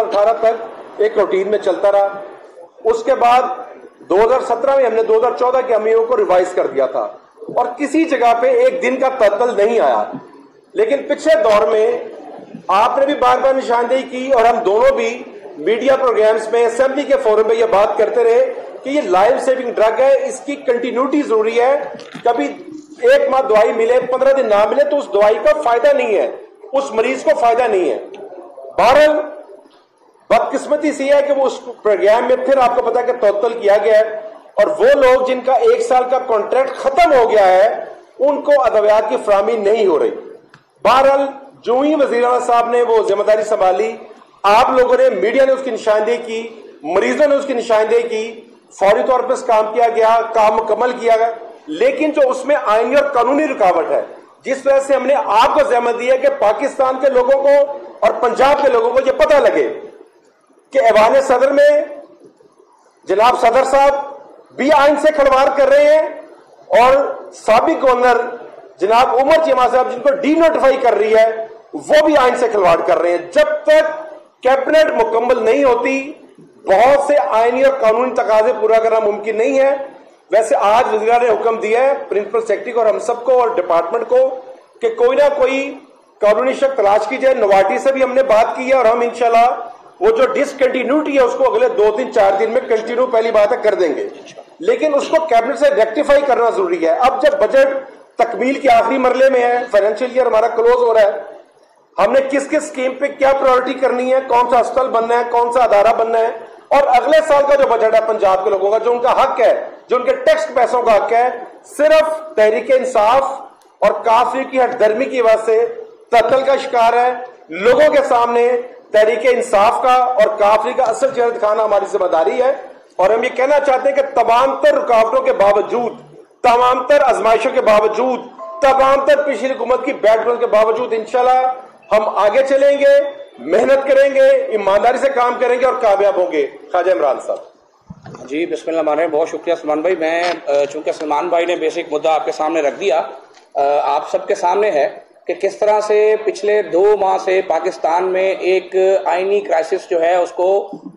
2018 तक एक रूटीन में चलता रहा। उसके बाद 2017 में हमने 2014 के एमओयू को रिवाइज कर दिया था और किसी जगह पे एक दिन का तअत्तुल नहीं आया। लेकिन पिछले दौर में आपने भी बार बार निशानदेही की और हम दोनों भी मीडिया प्रोग्राम्स में, असेंबली के फोरम पे ये बात करते रहे कि ये लाइफ सेविंग ड्रग है, इसकी कंटिन्यूटी जरूरी है। कभी एक माह दवाई मिले, 15 दिन ना मिले तो उस दवाई का फायदा नहीं है, उस मरीज को फायदा नहीं है। बहरहाल बदकिस्मती सी है कि वो उस प्रोग्राम में फिर आपको पता है कि तअत्तुल किया गया है और वो लोग जिनका 1 साल का कॉन्ट्रैक्ट खत्म हो गया है उनको अद्वियात की फराहमी नहीं हो रही। बहरहाल जो ही वज़ीर आला साहब ने वो जिम्मेदारी संभाली, आप लोगों ने, मीडिया ने उसकी निशानदेही की, मरीजों ने उसकी निशानदेही की, फौरी तौर पर काम किया गया, काम मुकम्मल किया गया। लेकिन जो उसमें आईनी और कानूनी रुकावट है, जिस वजह से हमने आपको जहमत दी है कि पाकिस्तान के लोगों को और पंजाब के लोगों को यह पता लगे कि ऐवान सदर में जनाब सदर साहब भी आइन से खिलवाड़ कर रहे हैं और साबिक गवर्नर जनाब उमर चीमा साहब जिनको डी नोटिफाई कर रही है वो भी आइन से खिलवाड़ कर रहे हैं। जब तक कैबिनेट मुकम्मल नहीं होती बहुत से आईनी और कानूनी तकाजे पूरा करना मुमकिन नहीं है। वैसे आज वज़ीर ने हुक्म दिया है प्रिंसिपल सेक्रेटरी को और हम सबको और डिपार्टमेंट को कि कोई ना कोई कानूनी शक तलाश की जाए। नोवाटी से भी हमने बात की है और हम इंशाल्लाह वो जो डिसकंटिन्यूटी है उसको अगले 2-3-4 दिन में कंटिन्यू, पहली बात है, कर देंगे। लेकिन उसको कैबिनेट से रेक्टिफाई करना जरूरी है। अब जब बजट तकमील के आखिरी मरले में है, फाइनेंशियल ईयर हमारा क्लोज हो रहा है, हमने किस किस स्कीम पे क्या प्रायोरिटी करनी है, कौन सा अस्पताल बनना है, कौन सा अदारा बनना है और अगले साल का जो बजट है पंजाब के लोगों का, जो उनका हक है, जो उनके टैक्स के पैसों का हक है, सिर्फ तहरीक इंसाफ और काफिर की हटदर्मी की वजह से तअत्तुल का शिकार है। लोगों के सामने तहरीक इंसाफ का और काफिर का असल चेहरा दिखाना हमारी जिम्मेदारी है और हम ये कहना चाहते हैं कि तमाम तर रुकावटों के बावजूद, तमाम तर आजमाइशों के बावजूद, तमाम तर पिछली हुकूमत की बैकग्राउंड के बावजूद इंशाल्लाह हम आगे चलेंगे, मेहनत करेंगे, ईमानदारी से काम करेंगे और कामयाब होंगे। ख्वाजा इमरान साहब। जी बिस्मिल्लाह, बहुत शुक्रिया सलमान भाई। मैं चूंकि सलमान भाई ने बेसिक मुद्दा आपके सामने रख दिया, आप सबके सामने है कि किस तरह से पिछले 2 माह से पाकिस्तान में एक आईनी क्राइसिस जो है उसको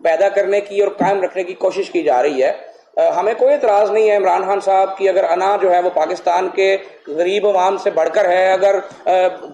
पैदा करने की और कायम रखने की कोशिश की जा रही है। हमें कोई एतराज़ नहीं है इमरान खान साहब की अगर अना जो है वो पाकिस्तान के गरीब अवाम से बढ़कर है, अगर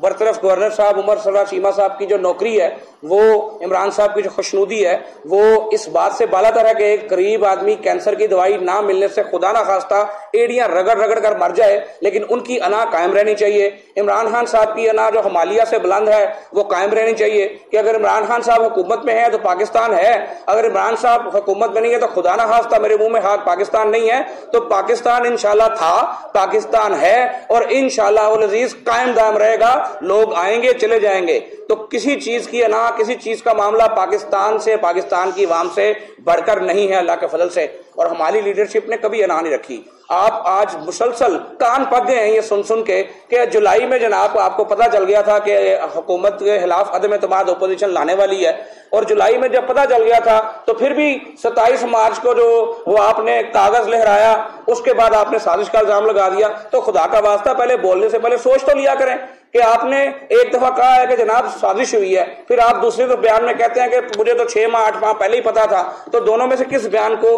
बरतरफ गवर्नर साहब उमर सरदार चीमा साहब की जो नौकरी है, वो इमरान साहब की जो खुशनुदी है, वो इस बात से बालातर है कि एक गरीब आदमी कैंसर की दवाई ना मिलने से खुदा ना खास्ता एड़ियाँ रगड़ रगड़ कर मर जाए, लेकिन उनकी अना कायम रहनी चाहिए। इमरान खान साहब की अना जो हिमालय से बुलंद है वो कायम रहनी चाहिए कि अगर इमरान खान साहब हुकूमत में है तो पाकिस्तान है, अगर इमरान साहब हुकूमत में नहीं है तो खुदा ना खास्ता मेरे मुंह में हाथ पाकिस्तान नहीं है, तो पाकिस्तान इंशाल्लाह था, पाकिस्तान है और इंशाल्लाह वल अजीज कायम दायम रहेगा। लोग आएंगे चले जाएंगे, तो किसी चीज की अना, किसी चीज का मामला पाकिस्तान से, पाकिस्तान की आवाम से बढ़कर नहीं है अल्लाह के फजल से, और हमारी लीडरशिप ने कभी अना नहीं रखी। आप आज मुसलसल कान पक गए हैं ये सुन सुन के कि जुलाई में जनाब आपको पता चल गया था कि हुकूमत के खिलाफ अदम एतमाद अपोजिशन लाने वाली है, और जुलाई में जब पता चल गया था तो फिर भी 27 मार्च को जो वो आपने कागज लहराया, उसके बाद आपने साजिश का इल्जाम लगा दिया। तो खुदा का वास्ता पहले बोलने से पहले सोच तो लिया करें कि आपने एक दफा कहा है कि जनाब साजिश हुई है, फिर आप दूसरे तो बयान में कहते हैं कि मुझे तो 6 माह 8 माह पहले ही पता था। तो दोनों में से किस बयान को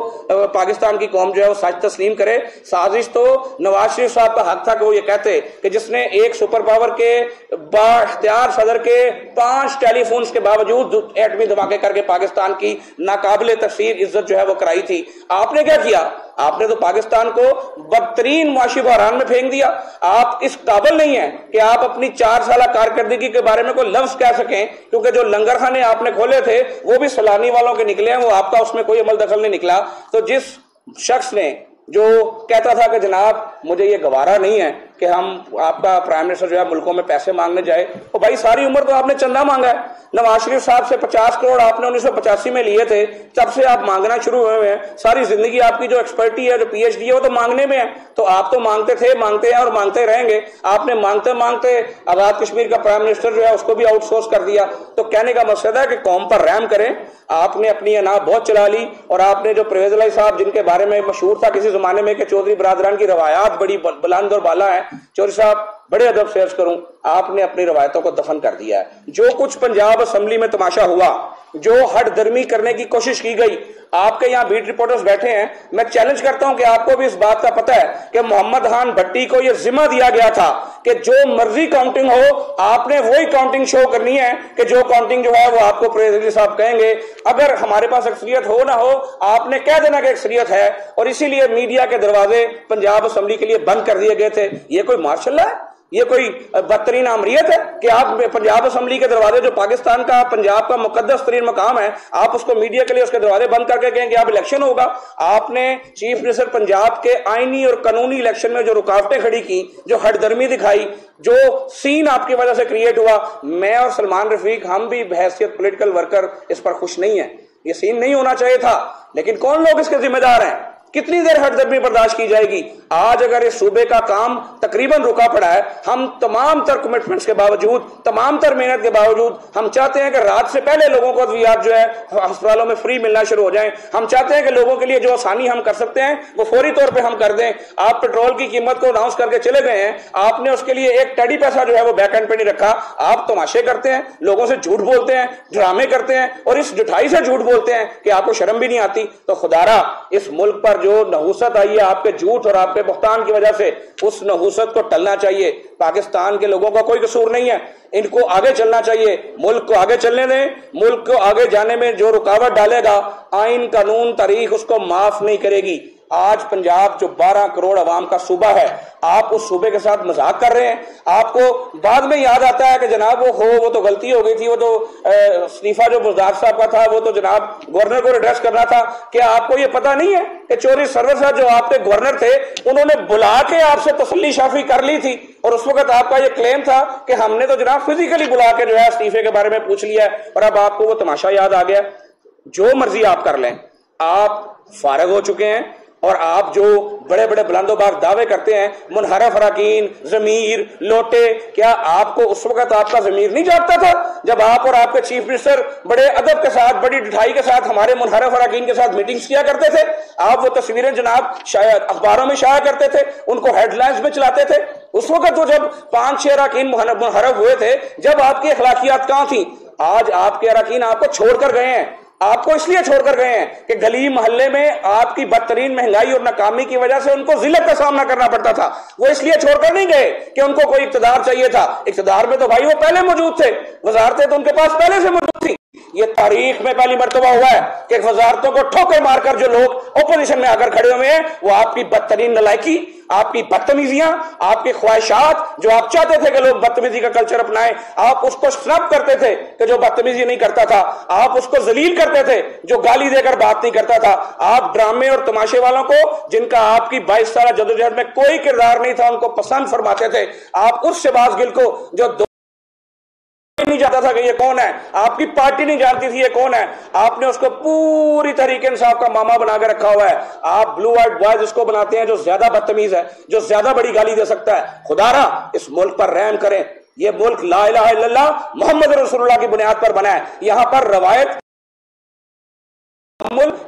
पाकिस्तान की कौम जो है वो सच तस्लीम करे? साजिश तो नवाज शरीफ साहब का हक था कि वो ये कहते कि जिसने एक सुपर पावर के बाख्तियार सदर के 5 टेलीफोन के बावजूद एटमी धमाके करके पाकिस्तान की नाकाबिले तफसीर इज्जत जो है वो कराई थी। आपने क्या किया? आपने तो पाकिस्तान को बदतरीन मुआशी बहरान में फेंक दिया। आप इस काबिल नहीं है कि आप अपनी 4 साल कारकर्दगी के बारे में कोई लफ्ज कह सकें, क्योंकि जो लंगर खाने आपने खोले थे वो भी सलानी वालों के निकले हैं, वो आपका उसमें कोई अमल दखल नहीं निकला। तो जिस शख्स ने जो कहता था कि जनाब मुझे ये गवारा नहीं है कि हम आपका प्राइम मिनिस्टर जो है मुल्कों में पैसे मांगने जाए, तो भाई सारी उम्र तो आपने चंदा मांगा है। नवाज शरीफ साहब से 50 करोड़ आपने 1985 में लिए थे, तब से आप मांगना शुरू हुए हैं। सारी जिंदगी आपकी जो एक्सपर्टी है, जो पीएचडी है, वो तो मांगने में है। तो आप तो मांगते थे, मांगते हैं और मांगते रहेंगे। आपने मांगते मांगते आजाद कश्मीर का प्राइम मिनिस्टर जो है उसको भी आउटसोर्स कर दिया। तो कहने का मकसद है कि कौम पर रहम करें। आपने अपनी अना बहुत चला ली, और आपने जो परवेज अली साहब जिनके बारे में मशहूर था किसी जमाने में कि चौधरी बरादरान की रवायात बड़ी बुलंद और बाला है, चौधरी साहब बड़े अदब से अर्ज करूं, आपने अपनी रवायतों को दफन कर दिया है। जो कुछ पंजाब असेंबली में तमाशा हुआ, जो हठधर्मी करने की कोशिश की गई, आपके यहां बीट रिपोर्टर्स बैठे हैं, मैं चैलेंज करता हूं कि आपको भी इस बात का पता है कि मोहम्मद खान भट्टी को यह जिम्मा दिया गया था कि जो मर्जी काउंटिंग हो, आपने वही काउंटिंग शो करनी है कि जो काउंटिंग जो है वो आपको प्रेसिडेंट साहब कहेंगे। अगर हमारे पास अक्सरियत हो ना हो, आपने कह देना कि अक्सरियत है, और इसीलिए मीडिया के दरवाजे पंजाब असेंबली के लिए बंद कर दिए गए थे। ये कोई मार्शल है? ये कोई बदतरीन आमरीयत है कि आप पंजाब असेंबली के दरवाजे, जो पाकिस्तान का, पंजाब का मुकद्दस तरीन मकाम है, आप उसको मीडिया के लिए उसके दरवाजे बंद करके कहें कि आप इलेक्शन होगा? आपने चीफ मिनिस्टर पंजाब के आईनी और कानूनी इलेक्शन में जो रुकावटें खड़ी की, जो हठधर्मी दिखाई, जो सीन आपकी वजह से क्रिएट हुआ, मैं और सलमान रफीक, हम भी बहैसियत पॉलिटिकल वर्कर इस पर खुश नहीं है। ये सीन नहीं होना चाहिए था, लेकिन कौन लोग इसके जिम्मेदार हैं? कितनी देर हठधर्मी बर्दाश्त की जाएगी? आज अगर इस सूबे का काम तकरीबन रुका पड़ा है, हम तमाम तर कमिटमेंट्स के बावजूद, तमाम तर मेहनत के बावजूद, हम चाहते हैं कि रात से पहले लोगों को अद्वियात जो है अस्पतालों में फ्री मिलना शुरू हो जाए। हम चाहते हैं कि लोगों के लिए जो आसानी हम कर सकते हैं वो फौरी तौर पर हम कर दें। आप पेट्रोल की कीमत को अनाउंस करके चले गए हैं, आपने उसके लिए एक टेडी पैसा जो है वो बैक एंड पे नहीं रखा। आप तमाशे करते हैं, लोगों से झूठ बोलते हैं, ड्रामे करते हैं, और इस जुठाई से झूठ बोलते हैं कि आपको शर्म भी नहीं आती। तो खुदारा, इस मुल्क पर जो नहुसत आई है आपके झूठ और आपके बुख्तान की वजह से, उस नहुसत को टलना चाहिए। पाकिस्तान के लोगों का कोई कसूर नहीं है, इनको आगे चलना चाहिए। मुल्क को आगे चलने दें। मुल्क को आगे जाने में जो रुकावट डालेगा, आइन, कानून, तारीख उसको माफ नहीं करेगी। आज पंजाब जो 12 करोड़ अवाम का सूबा है, आप उस सूबे के साथ मजाक कर रहे हैं। आपको बाद में याद आता है कि जनाब वो तो गलती हो गई थी, वो तो इस्तीफा जो बुजदार साहब का था वो तो जनाब गवर्नर को एड्रेस करना था। क्या आपको ये पता नहीं है कि चौधरी सरवर साहब जो आपके गवर्नर थे, उन्होंने बुला के आपसे तसल्ली शाफी कर ली थी, और उस वक्त आपका ये क्लेम था कि हमने तो जनाब फिजिकली बुला के जो है इस्तीफे के बारे में पूछ लिया है, और अब आपको वो तमाशा याद आ गया। जो मर्जी आप कर लें, आप फारग हो चुके हैं, और आप जो बड़े बड़े बुलंदोबाग दावे करते हैं, मुनहरफ अरकान, जमीर, लोटे, क्या आपको उस वक्त आपका जमीर नहीं जागता था जब आप और आपके चीफ मिनिस्टर बड़े अदब के साथ, बड़ी ढिठाई के साथ हमारे मुनहरफ अरकान के साथ मीटिंग्स किया करते थे? आप वो तस्वीरें जनाब शायद अखबारों में शाया करते थे, उनको हेडलाइंस में चलाते थे। उस वक्त तो जब 5-6 अरकान मुनहरफ हुए थे, जब आपकी अखलाकियात कहां थी? आज आपके अरकान आपको छोड़कर गए हैं। आपको इसलिए छोड़कर गए हैं कि गली मोहल्ले में आपकी बदतरीन महंगाई और नाकामी की वजह से उनको जिल्लत का सामना करना पड़ता था। वो इसलिए छोड़कर नहीं गए कि उनको कोई इक्तदार चाहिए था। इक्तदार में तो भाई वो पहले मौजूद थे, वजारतें तो उनके पास पहले से मौजूद थी। ये तारीख में पहली मर्तबा हुआ है कि वजारतों को ठोकर मारकर जो लोग ओपोजिशन में आकर खड़े हुए हैं, वो आपकी बदतरीन नलायकी, आपकी बदतमीजियां, आपकी ख्वाहिशात, जो आप चाहते थे कि लोग बदतमीजी का कल्चर अपनाएं, आप उसको स्नब करते थे कि जो बदतमीजी नहीं करता था। आप उसको जलील करते थे जो गाली देकर बात नहीं करता था। आप ड्रामे और तमाशे वालों को, जिनका आपकी 22 साल जदोजहद में कोई किरदार नहीं था, उनको पसंद फरमाते थे। आप उस शहबाज गिल को, जो नहीं जानता था कि ये कौन है, आपकी पार्टी नहीं जानती थी ये कौन है, आपने उसको पूरी तरीके इंसाफ का मामा बना के रखा हुआ है। आप ब्लू आइड बॉयज उसको बनाते हैं जो ज्यादा बदतमीज है, जो ज्यादा बड़ी गाली दे सकता है। खुदारा, इस मुल्क पर रहम करें। ये मुल्क ला इलाहा इल्लल्लाह मोहम्मद रसूलुल्लाह की बुनियाद पर बना है। यहां पर रवायत,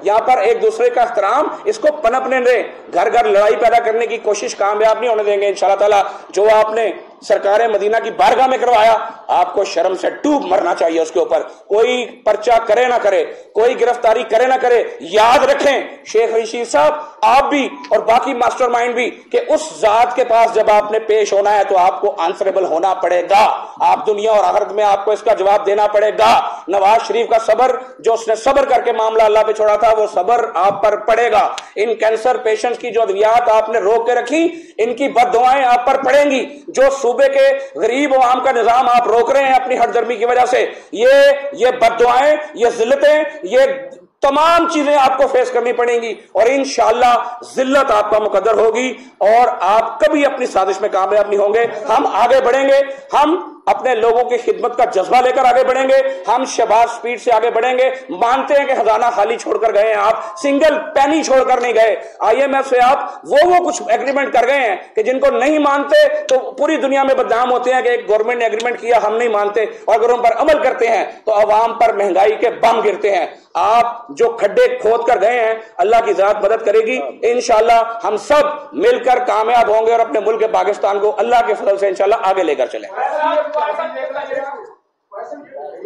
यहां पर एक दूसरे का एहतराम, इसको पनपने दें। घर घर लड़ाई पैदा करने की कोशिश कामयाब नहीं होने देंगे इंशाअल्लाह ताला। जो आपने सरकार मदीना की बारगाह में करवाया, आपको शर्म से डूब मरना चाहिए उसके ऊपर। कोई पर्चा करे ना करे, कोई गिरफ्तारी करे ना करे, याद रखें शेख रशीद साहब, आप भी और बाकी मास्टरमाइंड भी, कि उस जात के पास जब आपने पेश होना है तो आपको आंसरेबल होना पड़ेगा। आप दुनिया और आखिरत में आपको इसका जवाब देना पड़ेगा। नवाज शरीफ का सब्र, जो उसने सब्र करके मामला अल्लाह पे छोड़ा था, वो सब्र आप पर पड़ेगा। इन कैंसर पेशेंट्स की जो अद्वियात आपने रोक के रखी, इनकी बद्दुआएं आप पर पड़ेंगी। जो सूबे के गरीब अवाम का निजाम आप रोक रहे हैं अपनी हठधर्मी की वजह से, ये बद्दुआएं, ये जिल्लतें, ये तमाम चीजें आपको फेस करनी पड़ेंगी, और इंशाअल्लाह जिल्लत आपका मुकद्दर होगी और आप कभी अपनी साजिश में कामयाब नहीं होंगे। हम आगे बढ़ेंगे, हम अपने लोगों की खिदमत का जज्बा लेकर आगे बढ़ेंगे, हम शहबाज स्पीड से आगे बढ़ेंगे। मानते हैं कि खजाना खाली छोड़कर गए हैं, आप सिंगल पैनी छोड़कर नहीं गए। IMF से आप वो कुछ एग्रीमेंट कर गए हैं कि जिनको नहीं मानते तो पूरी दुनिया में बदनाम होते हैं कि एक गवर्नमेंट ने एग्रीमेंट किया, हम नहीं मानते, और अगर उन पर अमल करते हैं तो अवाम पर महंगाई के बम गिरते हैं। आप जो खड्डे खोद कर गए हैं, अल्लाह की जात मदद करेगी। इंशाअल्लाह हम सब मिलकर कामयाब होंगे और अपने मुल्क पाकिस्तान को अल्लाह के फजल से इंशाअल्लाह आगे लेकर चलें।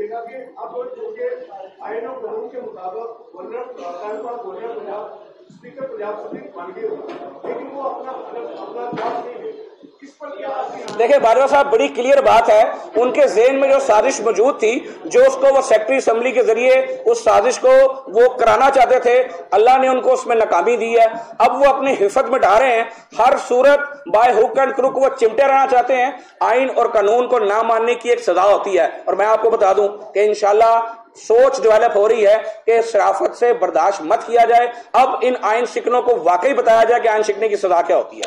देखिएगा कि अब चूंकि आईन और कानून के मुताबिक गवर्नर स्पीकर पंजाब समिति बन गए हो, लेकिन वो अपना जवाब नहीं है। किस पर क्या? देखिए बाजवा साहब, बड़ी क्लियर बात है, उनके ज़हन में जो साजिश मौजूद थी, जो उसको वो सेक्रेटरी असेंबली के जरिए उस साजिश को वो कराना चाहते थे, अल्लाह ने उनको उसमें नाकामी दी है। अब वो अपनी हिफत में ढा रहे हैं, हर सूरत बाय हुक एंड क्रुक वो चिमटे रहना चाहते हैं। आइन और कानून को ना मानने की एक सजा होती है, और मैं आपको बता दूं कि इंशाल्लाह सोच डेवलप हो रही है कि शराफत से बर्दाश्त मत किया जाए। अब इन आइन शिकनों को वाकई बताया जाए कि आइन शिकने की सजा क्या होती है।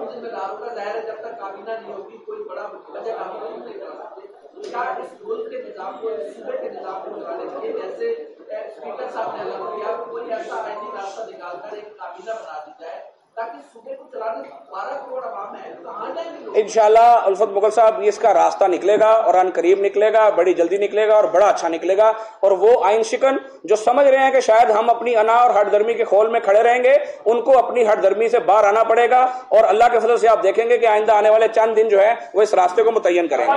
जिम्मेदारों का दायरा जब तक काबीना नहीं होगी, कोई बड़ा बजट कानून नहीं करा सकते। क्या इस मुल्क के निजाम को, सूबे के निजाम को चलाने के लिए जैसे स्पीकर साहब ने अलग किया, कोई ऐसा आईनी रास्ता निकालकर एक काबीना बना दी जाए ताकि सूबे को चलाने 12 करोड़ आवाम है, कहाँ जाएंगे? इंशाल्लाह उल्फत मुगल साहब, ये इसका रास्ता निकलेगा और अन करीब निकलेगा, बड़ी जल्दी निकलेगा और बड़ा अच्छा निकलेगा। और वो आइन शिकन जो समझ रहे हैं कि शायद हम अपनी अना और हठधर्मी के खोल में खड़े रहेंगे, उनको अपनी हठधर्मी से बाहर आना पड़ेगा। और अल्लाह के फजल से आप देखेंगे कि आइंदा आने वाले चंद दिन जो है वो इस रास्ते को मुतय्यन करेंगे।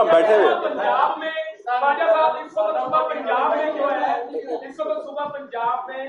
बैठे हुए सुबह पंजाब में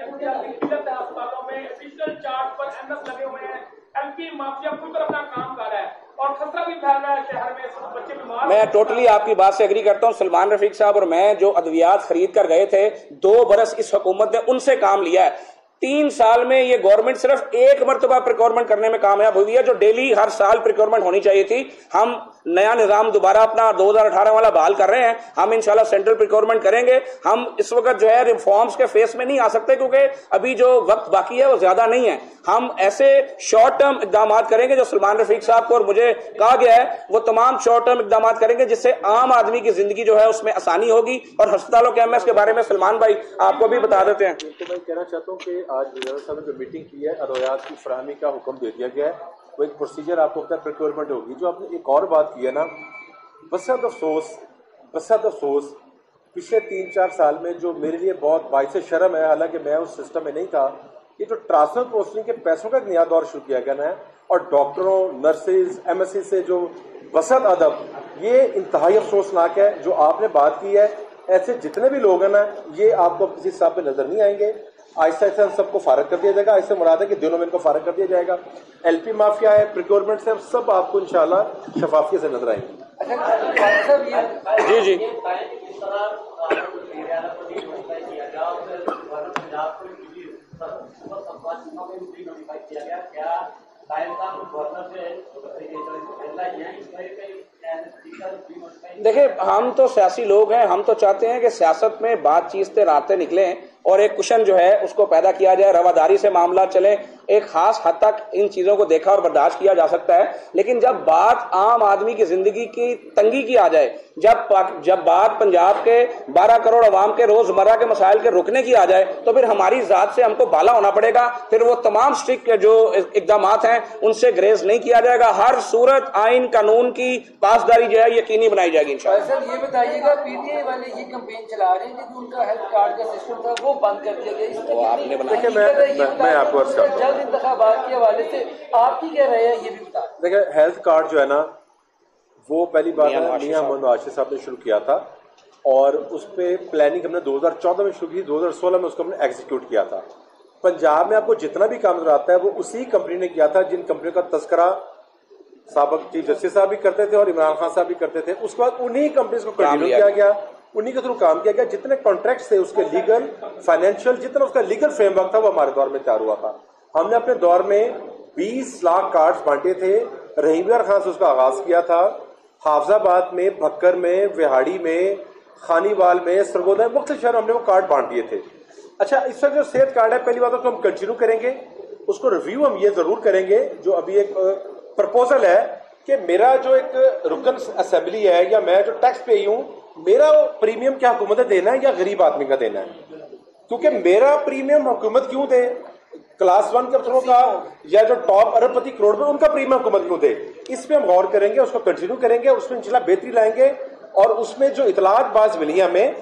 अस्पतालों में डिजिटल चार्ट पर एमएस लगे हुए हैं, एमपी माफिया खुद अपना काम कर रहा है और खतरा भी फैल रहा है शहर में, बच्चे बीमार। मैं टोटली आपकी बात से एग्री करता हूं। सलमान रफीक साहब और मैं जो अद्वियात खरीद कर गए थे, 2 बरस इस हुकूमत ने उनसे काम लिया है। 3 साल में ये गवर्नमेंट सिर्फ 1 मरतबा प्रिक्योरमेंट करने में कामयाब हुई है, जो डेली हर साल प्रिक्योरमेंट होनी चाहिए थी। हम नया निजाम दोबारा अपना 2018 वाला बहाल कर रहे हैं। हम इंशाल्लाह सेंट्रल प्रिक्योरमेंट करेंगे। हम इस वक्त जो है रिफॉर्म्स के फेस में नहीं आ सकते, क्योंकि अभी जो वक्त बाकी है वो ज्यादा नहीं है। हम ऐसे शॉर्ट टर्म इकदाम करेंगे जो सलमान रफीक साहब को और मुझे कहा गया है, वो तमाम शॉर्ट टर्म इकदाम करेंगे जिससे आम आदमी की जिंदगी जो है उसमें आसानी होगी। और अस्पतालों के एमएस के बारे में सलमान भाई आपको भी बता देते हैं। तो मैं कहना चाहता हूँ कि आज वज़ीर साहब ने जो मीटिंग की है, अदवियात की फराहमी का हुक्म दे दिया गया है। वो एक प्रोसीजर आपको पता है प्रिक्योरमेंट होगी। जो आपने एक और बात की है ना, बसत अफसोस पिछले 3-4 साल में जो मेरे लिए बहुत बाइस शर्म है, हालांकि मैं उस सिस्टम में नहीं था, ये जो ट्रांसफर पोस्टिंग के पैसों का एक नया दौर शुरू किया गया है, और डॉक्टरों, नर्सेज, एमएससी से जो वसत अदब, ये इंतहाई अफसोसनाक है। जो आपने बात की है, ऐसे जितने भी लोग हैं ना, ये आपको किसी हिसाब पे नजर नहीं आएंगे। आहिस्ता आहिस्ता सबको फारग कर दिया जाएगा। ऐसे मुराद है कि दिनों में इनको फारग कर दिया जाएगा। एलपी माफिया है, प्रिक्योरमेंट से, सब आपको इंशाल्लाह शफाफियत से नजर आएंगे। जी जी देखिए, हम तो सियासी लोग हैं, हम तो चाहते हैं कि सियासत में बातचीत से रास्ते निकलें और एक कुशन जो है उसको पैदा किया जाए, रवादारी से मामला चले। एक खास हद तक इन चीजों को देखा और बर्दाश्त किया जा सकता है, लेकिन जब बात आम आदमी की जिंदगी की तंगी की आ जाए, जब बात पंजाब के 12 करोड़ अवाम के रोजमर्रा के मसाइल के रुकने की आ जाए, तो फिर हमारी जात से हमको बाला होना पड़ेगा। फिर वो तमाम स्ट्रिक्ट जो इकदाम हैं उनसे ग्रेज नहीं किया जाएगा। हर सूरत आइन कानून की पासदारी जो है यकीनी बनाई जाएगी इंशाल्लाह। सर ये बताइएगा, पीटीआई वाले ये कैंपेन चला रहे हैं कि उनका हेल्थ कार्ड का सिस्टम था वो बंद कर दिया गया, इसको आपने देखिए मैं आपको जल्द इंतखाबात के हवाले से आपकी क्या राय है, ये भी बता। देखिए, हेल्थ कार्ड जो है ना, वो पहली बार मियां मोहम्मद आशिफ साहब ने शुरू किया था, और उस पर प्लानिंग हमने 2014 में शुरू की, 2016 में उसको हमने एग्जीक्यूट किया था। पंजाब में आपको जितना भी काम नजर आता है वो उसी कंपनी ने किया था, जिन कंपनियों का तस्करा साबिक चीफ जस्टिस साहब भी करते थे और इमरान खान साहब भी करते थे। उसके बाद उन्हीं कंपनीज को कंटिन्यू किया गया, उन्हीं के थ्रू काम किया गया। जितने कॉन्ट्रैक्ट्स थे उसके लीगल, फाइनेंशियल, जितना उसका लीगल फ्रेमवर्क था वो हमारे दौर में तैयार हुआ था। हमने अपने दौर में 20 लाख कार्ड्स बांटे थे। रहीम खान से उसका आगाज किया था। हाफजाबाद में, भक्कर में, विहाड़ी में, खानीवाल में, सरगोदा में, मुख्तलिफ शहर हमने वो कार्ड बांट दिए थे। अच्छा, इस वक्त जो सेहत कार्ड है, पहली बात तो हम कंटिन्यू करेंगे, उसको रिव्यू हम ये जरूर करेंगे। जो अभी एक प्रपोजल है कि मेरा जो एक रुकन असेंबली है या मैं जो टैक्स पे हूं, मेरा प्रीमियम क्या हुकूमत देना है या गरीब आदमी का देना है? क्योंकि मेरा प्रीमियम हुकूमत क्यों दे? क्लास 1 के अफसरों का या जो टॉप अरबपति करोड़ में उनका प्रीमियम हुकूमत क्यों दे? इस पे हम गौर करेंगे, उसको कंटिन्यू करेंगे, उसमें इंशाल्लाह बेहतरी लाएंगे। और उसमें जो इतलात बाज मिली हमें,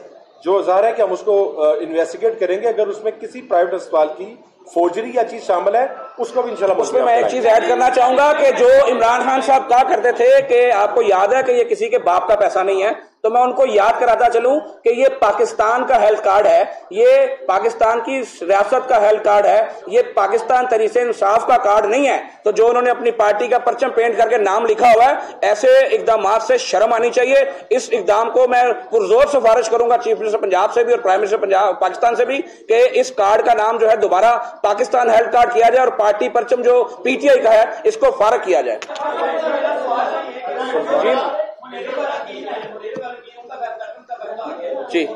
जो ज़ाहिर है कि हम उसको इन्वेस्टिगेट करेंगे। अगर उसमें किसी प्राइवेट अस्पताल की फोर्जरी या चीज शामिल है उसको भी इंशाल्लाह उसमें मैं एक चीज ऐड करना चाहूंगा कि जो इमरान खान साहब कहा करते थे कि आपको याद है कि ये किसी के बाप का पैसा नहीं है, तो मैं उनको याद कराता चलूं कि ये पाकिस्तान का हेल्थ कार्ड है, ये पाकिस्तान की रियासत का हेल्थ कार्ड है, ये पाकिस्तान तरीके इंसाफ का कार्ड नहीं है। तो जो उन्होंने अपनी पार्टी का परचम पेंट करके नाम लिखा हुआ है, ऐसे इकदाम से शर्म आनी चाहिए। इस इकदाम को मैं पुरजोर सिफारिश करूंगा चीफ मिनिस्टर पंजाब से भी और प्राइम मिनिस्टर पंजाब पाकिस्तान से भी कि इस कार्ड का नाम जो है दोबारा पाकिस्तान हेल्थ कार्ड किया जाए और पार्टी परचम जो पीटीआई का है इसको फारग किया जाए। जी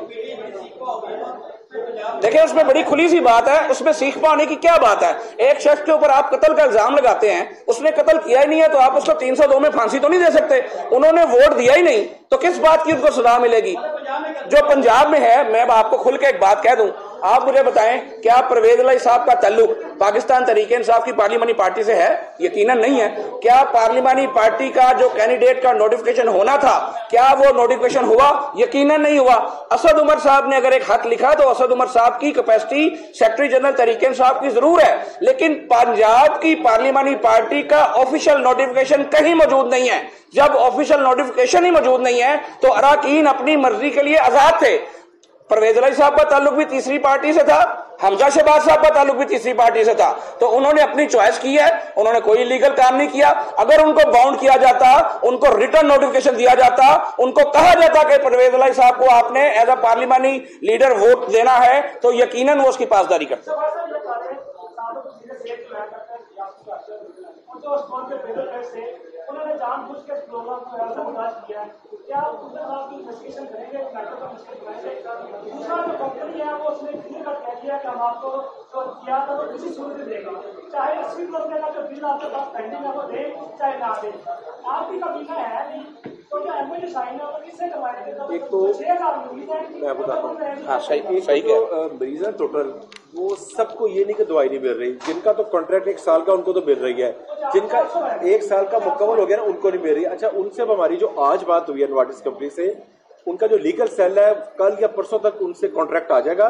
देखिए, उसमें बड़ी खुली सी बात है, उसमें सीख पाने की क्या बात है। एक शख्स के ऊपर आप कत्ल का इल्जाम लगाते हैं, उसने कत्ल किया ही नहीं है, तो आप उसको 302 में फांसी तो नहीं दे सकते। उन्होंने वोट दिया ही नहीं, तो किस बात की उनको सजा मिलेगी। जो पंजाब में है, मैं आपको खुल के एक बात कह दूं, आप मुझे बताएं क्या परवेज इलाही साहब का ताल्लुक पाकिस्तान तहरीक इंसाफ की पार्लिमानी पार्टी से है? यकीनन नहीं है। क्या पार्लिमानी पार्टी का जो कैंडिडेट का नोटिफिकेशन होना था, क्या वो नोटिफिकेशन हुआ? यकीनन नहीं हुआ। असद उमर साहब ने अगर एक खत लिखा तो असद उमर साहब की capacity secretary general Tehreek Insaf की जरूर है, लेकिन पंजाब की पार्लिमानी पार्टी का ऑफिशियल नोटिफिकेशन कहीं मौजूद नहीं है। जब ऑफिशियल नोटिफिकेशन ही मौजूद नहीं है तो अरकान अपनी मर्जी के लिए आजाद थे। परवेज इलाही साहब का ताल्लुक भी तीसरी पार्टी से था, हमजा शहबाज साहब का ताल्लुक भी तीसरी पार्टी से था, तो उन्होंने अपनी चॉइस की है, उन्होंने कोई इलीगल काम नहीं किया। अगर उनको बाउंड किया जाता, उनको रिटर्न नोटिफिकेशन दिया जाता, उनको कहा जाता कि परवेज इलाही साहब को आपने एज अ पार्लिमानी लीडर वोट देना है, तो यकीनन वो उसकी पासदारी करते। उन्होंने जानबूझ के प्रोग्राम को सबूत किया है, क्या उसके साथ इन्वेस्टिगेशन करेंगे, मैटर का मुश्किल बनाएंगे। दूसरा जो कंपनी है वो उसने क्लियर कट कह दिया कि हम आपको जो किया था वो किसी सूरत में देगा, चाहे 80 रुपये का जो बिल आपके पास पेंडिंग है वो दे चाहे ना दे। आपकी कमीना है नहीं, तो जो एमओयू साइन है वो किससे करवाएंगे? एक तो 6000 मरीज है, मैं बताता हूँ। हाँ सही है, मरीज है टोटल, वो सबको ये नहीं कि दवाई नहीं मिल रही। जिनका तो कॉन्ट्रैक्ट 1 साल का उनको तो मिल रही है, जिनका 1 साल का मुकम्मल हो गया ना उनको नहीं मिल रही। अच्छा, उनसे हमारी जो आज बात हुई है नोवार्टिस कंपनी से, उनका जो लीगल सेल है कल या परसों तक उनसे कॉन्ट्रैक्ट आ जाएगा।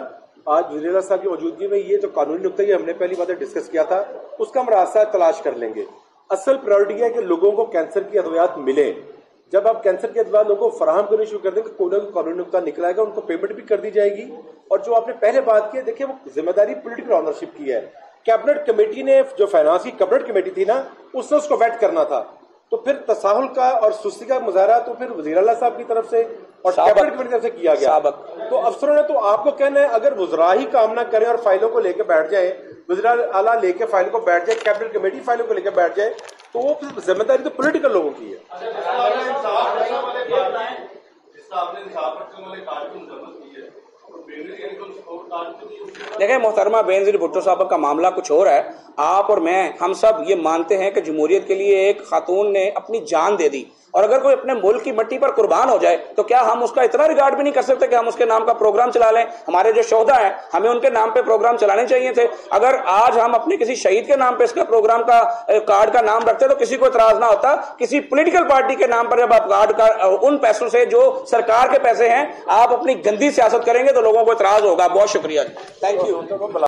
आज वज़ीर साहब की मौजूदगी में ये जो कानूनी नुक्ता है हमने पहली बार डिस्कस किया था, उसका हम रास्ता तलाश कर लेंगे। असल प्रायोरिटी है कि लोगों को कैंसर की अद्वियात मिले। जब आप कैंसर के अद्वियात लोगों को फराहम करने शुरू कर देंगे, कोई ना कोई कानूनी नुक्ता निकल आएगा, उनको पेमेंट भी कर दी जाएगी। और जो आपने पहले बात की है, देखिए वो जिम्मेदारी पॉलिटिकल ऑनरशिप की है। कैबिनेट कमेटी ने जो फाइनेंस की कैबिनेट कमेटी थी ना, उसने उसको वेट करना था, तो फिर तसाहुल का और सुस्ती का मुजाहरा तो फिर वज़ीर आला साहब की तरफ से और कैबिनेट कमेटी की तरफ से किया गया। तो अफसरों ने तो आपको कहना है, अगर वज़रा ही काम ना करें और फाइलों को लेकर बैठ जाए, वज़ीर आला लेके फाइल को बैठ जाए, कैबिनेट कमेटी फाइलों को लेकर बैठ जाए, तो वो जिम्मेदारी तो पॉलिटिकल लोगों की है। देखिए मोहतरमा बेनज़ीर भुट्टो साहब का मामला कुछ और है। आप और मैं, हम सब ये मानते हैं कि जमहूरियत के लिए एक खातून ने अपनी जान दे दी, और अगर कोई अपने मुल्क की मट्टी पर कुर्बान हो जाए तो क्या हम उसका इतना रिगार्ड भी नहीं कर सकते कि हम उसके नाम का प्रोग्राम चला लें? हमारे जो शोहदा हैं, हमें उनके नाम पे प्रोग्राम चलाने चाहिए थे। अगर आज हम अपने किसी शहीद के नाम पे इसका प्रोग्राम का कार्ड का नाम रखते तो किसी को इतराज ना होता। किसी पॉलिटिकल पार्टी के नाम पर जब आप कार्ड का उन पैसों से जो सरकार के पैसे हैं आप अपनी गंदी सियासत करेंगे तो लोगों को इतराज होगा। बहुत शुक्रिया, थैंक यू।